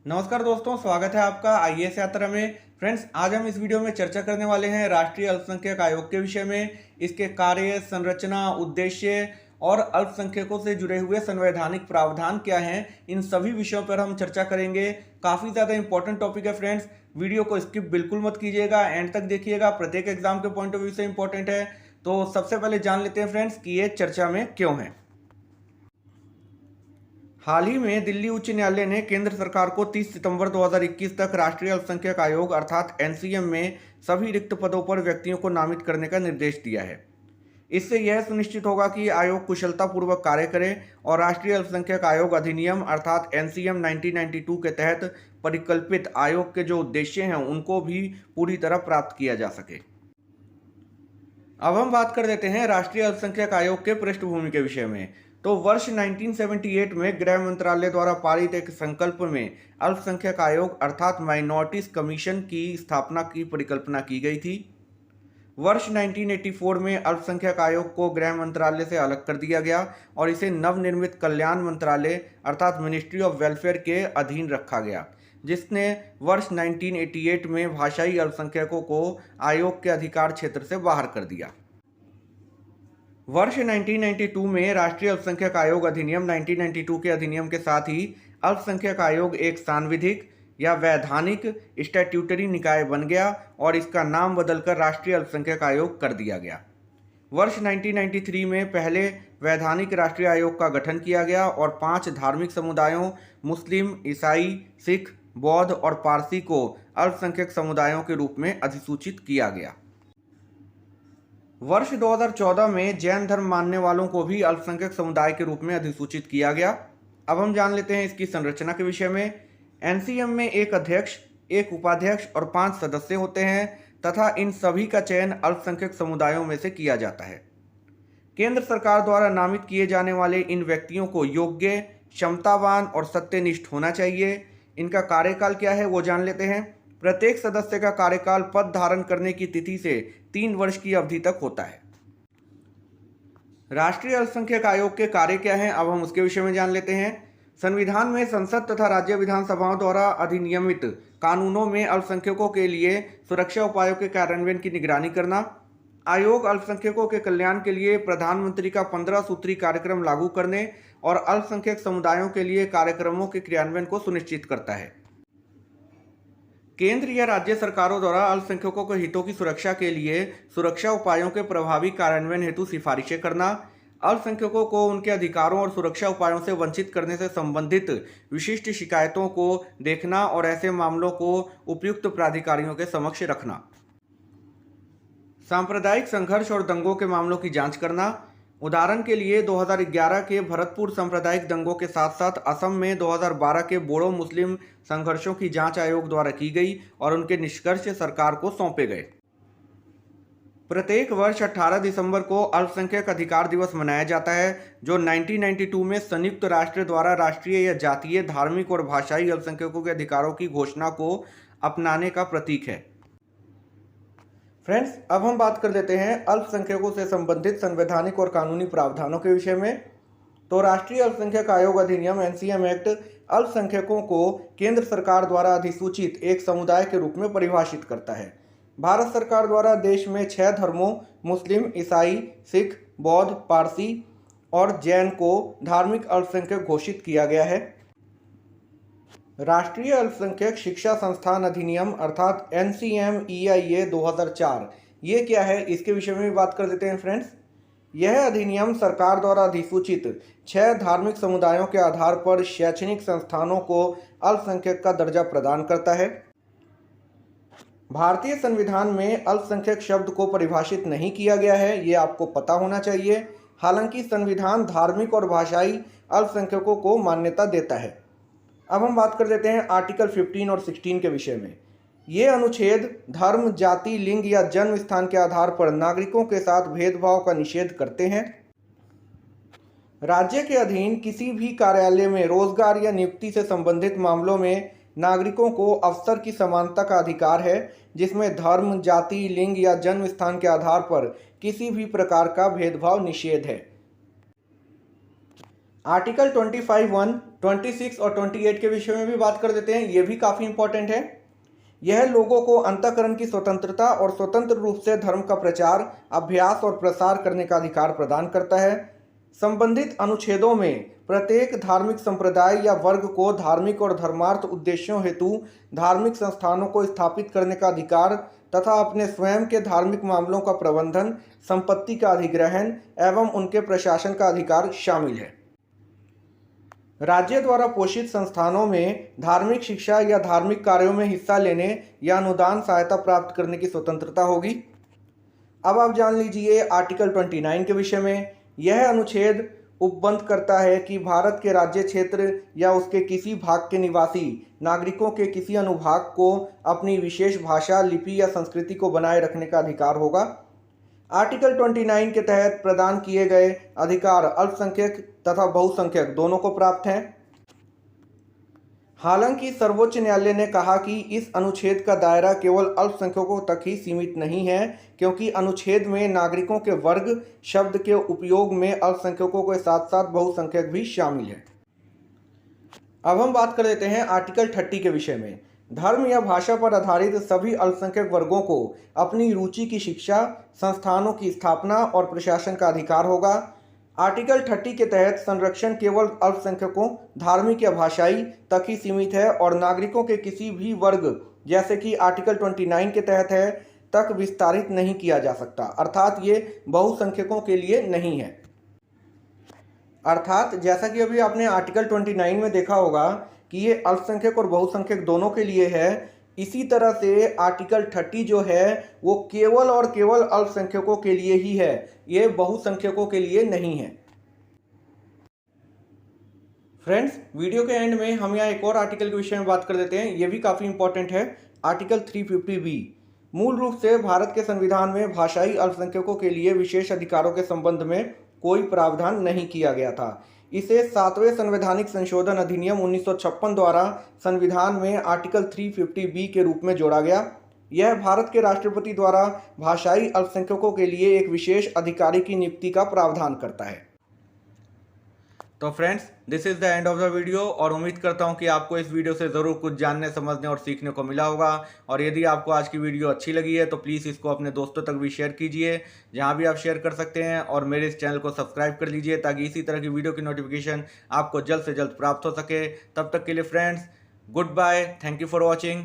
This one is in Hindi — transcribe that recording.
नमस्कार दोस्तों, स्वागत है आपका आईएएस यात्रा में। फ्रेंड्स, आज हम इस वीडियो में चर्चा करने वाले हैं राष्ट्रीय अल्पसंख्यक आयोग के विषय में, इसके कार्य, संरचना, उद्देश्य और अल्पसंख्यकों से जुड़े हुए संवैधानिक प्रावधान क्या हैं। इन सभी विषयों पर हम चर्चा करेंगे। काफ़ी ज़्यादा इंपॉर्टेंट टॉपिक है फ्रेंड्स, वीडियो को स्किप बिल्कुल मत कीजिएगा, एंड तक देखिएगा। प्रत्येक एग्जाम के पॉइंट ऑफ व्यू से इंपॉर्टेंट है। तो सबसे पहले जान लेते हैं फ्रेंड्स कि ये चर्चा में क्यों है। हाल ही में दिल्ली उच्च न्यायालय ने केंद्र सरकार को 30 सितंबर 2021 तक राष्ट्रीय अल्पसंख्यक आयोग अर्थात एनसीएम में सभी रिक्त पदों पर व्यक्तियों को नामित करने का निर्देश दिया है। इससे यह सुनिश्चित होगा कि आयोग कुशलतापूर्वक कार्य करे और राष्ट्रीय अल्पसंख्यक आयोग अधिनियम अर्थात एनसीएम 1992 के तहत परिकल्पित आयोग के जो उद्देश्य हैं उनको भी पूरी तरह प्राप्त किया जा सके। अब हम बात कर देते हैं राष्ट्रीय अल्पसंख्यक आयोग के पृष्ठभूमि के विषय में। तो वर्ष 1978 में गृह मंत्रालय द्वारा पारित एक संकल्प में अल्पसंख्यक आयोग अर्थात माइनॉरिटीज कमीशन की स्थापना की परिकल्पना की गई थी। वर्ष 1984 में अल्पसंख्यक आयोग को गृह मंत्रालय से अलग कर दिया गया और इसे नवनिर्मित कल्याण मंत्रालय अर्थात मिनिस्ट्री ऑफ वेलफेयर के अधीन रखा गया, जिसने वर्ष 1988 में भाषाई अल्पसंख्यकों को आयोग के अधिकार क्षेत्र से बाहर कर दिया। वर्ष 1992 में राष्ट्रीय अल्पसंख्यक आयोग अधिनियम 1992 के अधिनियम के साथ ही अल्पसंख्यक आयोग एक सांविधिक या वैधानिक स्टैट्यूटरी निकाय बन गया और इसका नाम बदलकर राष्ट्रीय अल्पसंख्यक आयोग कर दिया गया। वर्ष 1993 में पहले वैधानिक राष्ट्रीय आयोग का गठन किया गया और 5 धार्मिक समुदायों मुस्लिम, ईसाई, सिख, बौद्ध और पारसी को अल्पसंख्यक समुदायों के रूप में अधिसूचित किया गया। वर्ष 2014 में जैन धर्म मानने वालों को भी अल्पसंख्यक समुदाय के रूप में अधिसूचित किया गया। अब हम जान लेते हैं इसकी संरचना के विषय में। एनसीएम में एक अध्यक्ष, एक उपाध्यक्ष और 5 सदस्य होते हैं तथा इन सभी का चयन अल्पसंख्यक समुदायों में से किया जाता है। केंद्र सरकार द्वारा नामित किए जाने वाले इन व्यक्तियों को योग्य, क्षमतावान और सत्यनिष्ठ होना चाहिए। इनका कार्यकाल क्या है वो जान लेते हैं। प्रत्येक सदस्य का कार्यकाल पद धारण करने की तिथि से 3 वर्ष की अवधि तक होता है। राष्ट्रीय अल्पसंख्यक आयोग के कार्य क्या हैं, अब हम उसके विषय में जान लेते हैं। संविधान में संसद तथा राज्य विधानसभाओं द्वारा अधिनियमित कानूनों में अल्पसंख्यकों के लिए सुरक्षा उपायों के कार्यान्वयन की निगरानी करना। आयोग अल्पसंख्यकों के कल्याण के लिए प्रधानमंत्री का 15 सूत्री कार्यक्रम लागू करने और अल्पसंख्यक समुदायों के लिए कार्यक्रमों के क्रियान्वयन को सुनिश्चित करता है। केंद्र या राज्य सरकारों द्वारा अल्पसंख्यकों के हितों की सुरक्षा के लिए सुरक्षा उपायों के प्रभावी कार्यान्वयन हेतु सिफारिशें करना, अल्पसंख्यकों को उनके अधिकारों और सुरक्षा उपायों से वंचित करने से संबंधित विशिष्ट शिकायतों को देखना और ऐसे मामलों को उपयुक्त प्राधिकारियों के समक्ष रखना, सांप्रदायिक संघर्ष और दंगों के मामलों की जांच करना। उदाहरण के लिए 2011 के भरतपुर सांप्रदायिक दंगों के साथ साथ असम में 2012 के बोडो मुस्लिम संघर्षों की जांच आयोग द्वारा की गई और उनके निष्कर्ष सरकार को सौंपे गए। प्रत्येक वर्ष 18 दिसंबर को अल्पसंख्यक अधिकार दिवस मनाया जाता है, जो 1992 में संयुक्त राष्ट्र द्वारा राष्ट्रीय या जातीय, धार्मिक और भाषाई अल्पसंख्यकों के अधिकारों की घोषणा को अपनाने का प्रतीक है। फ्रेंड्स, अब हम बात कर लेते हैं अल्पसंख्यकों से संबंधित संवैधानिक और कानूनी प्रावधानों के विषय में। तो राष्ट्रीय अल्पसंख्यक आयोग अधिनियम एनसीएम एक्ट अल्पसंख्यकों को केंद्र सरकार द्वारा अधिसूचित एक समुदाय के रूप में परिभाषित करता है। भारत सरकार द्वारा देश में 6 धर्मों मुस्लिम, ईसाई, सिख, बौद्ध, पारसी और जैन को धार्मिक अल्पसंख्यक घोषित किया गया है। राष्ट्रीय अल्पसंख्यक शिक्षा संस्थान अधिनियम अर्थात NCMEIA 2004, ये क्या है इसके विषय में भी बात कर देते हैं फ्रेंड्स। यह अधिनियम सरकार द्वारा अधिसूचित 6 धार्मिक समुदायों के आधार पर शैक्षणिक संस्थानों को अल्पसंख्यक का दर्जा प्रदान करता है। भारतीय संविधान में अल्पसंख्यक शब्द को परिभाषित नहीं किया गया है, ये आपको पता होना चाहिए। हालांकि संविधान धार्मिक और भाषाई अल्पसंख्यकों को मान्यता देता है। अब हम बात कर लेते हैं आर्टिकल 15 और 16 के विषय में। ये अनुच्छेद धर्म, जाति, लिंग या जन्म स्थान के आधार पर नागरिकों के साथ भेदभाव का निषेध करते हैं। राज्य के अधीन किसी भी कार्यालय में रोजगार या नियुक्ति से संबंधित मामलों में नागरिकों को अवसर की समानता का अधिकार है, जिसमें धर्म, जाति, लिंग या जन्म स्थान के आधार पर किसी भी प्रकार का भेदभाव निषेध है। आर्टिकल 25(1), 26 और 28 के विषय में भी बात कर देते हैं, ये भी काफ़ी इंपॉर्टेंट है। यह लोगों को अंतःकरण की स्वतंत्रता और स्वतंत्र रूप से धर्म का प्रचार, अभ्यास और प्रसार करने का अधिकार प्रदान करता है। संबंधित अनुच्छेदों में प्रत्येक धार्मिक संप्रदाय या वर्ग को धार्मिक और धर्मार्थ उद्देश्यों हेतु धार्मिक संस्थानों को स्थापित करने का अधिकार तथा अपने स्वयं के धार्मिक मामलों का प्रबंधन, संपत्ति का अधिग्रहण एवं उनके प्रशासन का अधिकार शामिल है। राज्य द्वारा पोषित संस्थानों में धार्मिक शिक्षा या धार्मिक कार्यों में हिस्सा लेने या अनुदान सहायता प्राप्त करने की स्वतंत्रता होगी। अब आप जान लीजिए आर्टिकल 29 के विषय में। यह अनुच्छेद उपबंध करता है कि भारत के राज्य क्षेत्र या उसके किसी भाग के निवासी नागरिकों के किसी अनुभाग को अपनी विशेष भाषा, लिपि या संस्कृति को बनाए रखने का अधिकार होगा। आर्टिकल 29 के तहत प्रदान किए गए अधिकार अल्पसंख्यक तथा बहुसंख्यक दोनों को प्राप्त हैं। हालांकि सर्वोच्च न्यायालय ने कहा कि इस अनुच्छेद का दायरा केवल अल्पसंख्यकों तक ही सीमित नहीं है, क्योंकि अनुच्छेद में नागरिकों के वर्ग शब्द के उपयोग में अल्पसंख्यकों के साथ साथ बहुसंख्यक भी शामिल है। अब हम बात कर लेते हैं आर्टिकल 30 के विषय में। धर्म या भाषा पर आधारित सभी अल्पसंख्यक वर्गों को अपनी रुचि की शिक्षा, संस्थानों की स्थापना और प्रशासन का अधिकार होगा। आर्टिकल 30 के तहत संरक्षण केवल अल्पसंख्यकों, धार्मिक या भाषाई तक ही सीमित है और नागरिकों के किसी भी वर्ग, जैसे कि आर्टिकल 29 के तहत है, तक विस्तारित नहीं किया जा सकता। अर्थात ये बहुसंख्यकों के लिए नहीं है। अर्थात जैसा कि अभी आपने आर्टिकल 29 में देखा होगा कि ये अल्पसंख्यक और बहुसंख्यक दोनों के लिए है, इसी तरह से आर्टिकल 30 जो है वो केवल और केवल अल्पसंख्यकों के लिए ही है, ये बहुसंख्यकों के लिए नहीं है। फ्रेंड्स, वीडियो के एंड में हम यहाँ एक और आर्टिकल के विषय में बात कर देते हैं, ये भी काफ़ी इंपॉर्टेंट है। आर्टिकल 350B मूल रूप से भारत के संविधान में भाषाई अल्पसंख्यकों के लिए विशेष अधिकारों के संबंध में कोई प्रावधान नहीं किया गया था। इसे 7वें संवैधानिक संशोधन अधिनियम 1956 द्वारा संविधान में आर्टिकल 350B के रूप में जोड़ा गया। यह भारत के राष्ट्रपति द्वारा भाषाई अल्पसंख्यकों के लिए एक विशेष अधिकारी की नियुक्ति का प्रावधान करता है। तो friends, this is the end of the video और उम्मीद करता हूं कि आपको इस वीडियो से ज़रूर कुछ जानने, समझने और सीखने को मिला होगा। और यदि आपको आज की वीडियो अच्छी लगी है तो प्लीज़ इसको अपने दोस्तों तक भी शेयर कीजिए, जहां भी आप शेयर कर सकते हैं। और मेरे इस चैनल को सब्सक्राइब कर लीजिए ताकि इसी तरह की वीडियो की नोटिफिकेशन आपको जल्द से जल्द प्राप्त हो सके। तब तक के लिए friends, goodbye, thank you for watching.